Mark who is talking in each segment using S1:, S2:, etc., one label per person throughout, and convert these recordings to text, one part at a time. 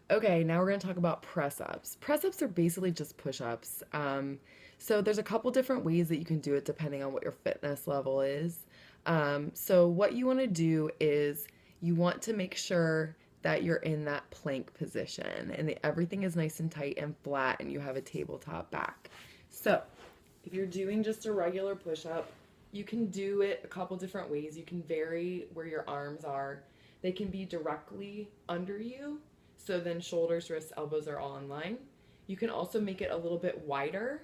S1: Okay, now we're going to talk about press ups. Press ups are basically just push ups. So there's a couple different ways that you can do it depending on what your fitness level is. So what you want to do is you want to make sure that you're in that plank position and that everything is nice and tight and flat and you have a tabletop back. So if you're doing just a regular push up, you can do it a couple different ways. You can vary where your arms are. They can be directly under you, so then shoulders, wrists, elbows are all in line. You can also make it a little bit wider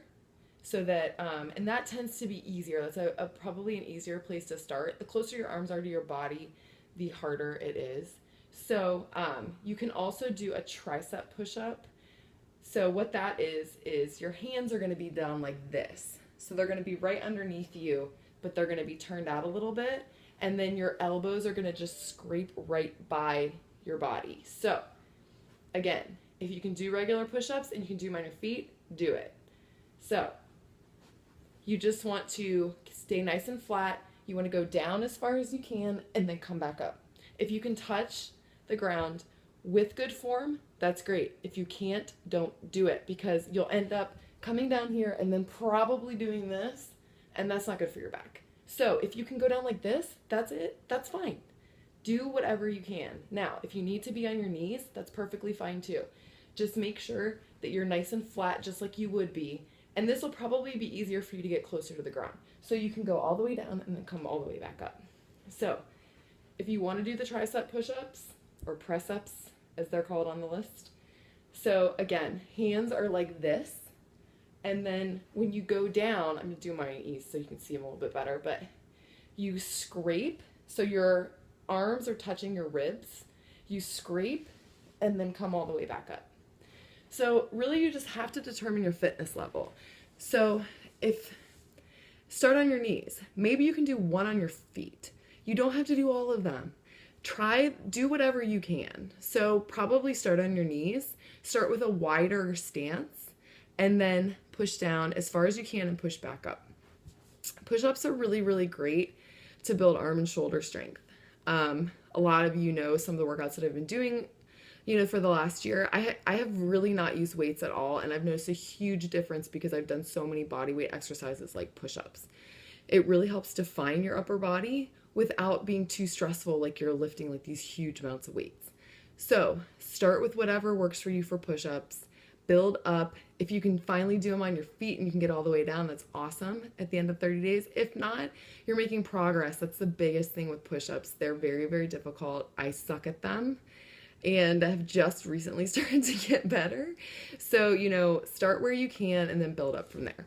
S1: so that, and that tends to be easier. That's probably an easier place to start. The closer your arms are to your body, the harder it is. So you can also do a tricep push up. So what that is your hands are going to be down like this. So they're going to be right underneath you, but they're going to be turned out a little bit. And then your elbows are going to just scrape right by your body. So again, if you can do regular push-ups and you can do them on your feet, do it. So you just want to stay nice and flat. You want to go down as far as you can and then come back up. If you can touch the ground with good form, that's great. If you can't, don't do it because you'll end up coming down here and then probably doing this, and that's not good for your back. So if you can go down like this, that's it, that's fine. Do whatever you can. Now, if you need to be on your knees, that's perfectly fine too. Just make sure that you're nice and flat just like you would be. And this will probably be easier for you to get closer to the ground. So you can go all the way down and then come all the way back up. So if you want to do the tricep push-ups or press-ups as they're called on the list. So again, hands are like this. And then when you go down, I'm going to do my knees so you can see them a little bit better, but you scrape, so your arms are touching your ribs. You scrape and then come all the way back up. So really you just have to determine your fitness level. So if start on your knees, maybe you can do one on your feet. You don't have to do all of them. Do whatever you can. So probably start on your knees, start with a wider stance, and then push down as far as you can and push back up. Push-ups are really, really great to build arm and shoulder strength. A lot of you know some of the workouts that I've been doing, for the last year. I have really not used weights at all, and I've noticed a huge difference because I've done so many body weight exercises like push-ups. It really helps define your upper body without being too stressful, like you're lifting like these huge amounts of weights. So start with whatever works for you for push-ups. Build up. If you can finally do them on your feet and you can get all the way down, that's awesome at the end of 30 days. If not, you're making progress. That's the biggest thing with push-ups. They're very, very difficult. I suck at them and I've just recently started to get better. So, start where you can and then build up from there.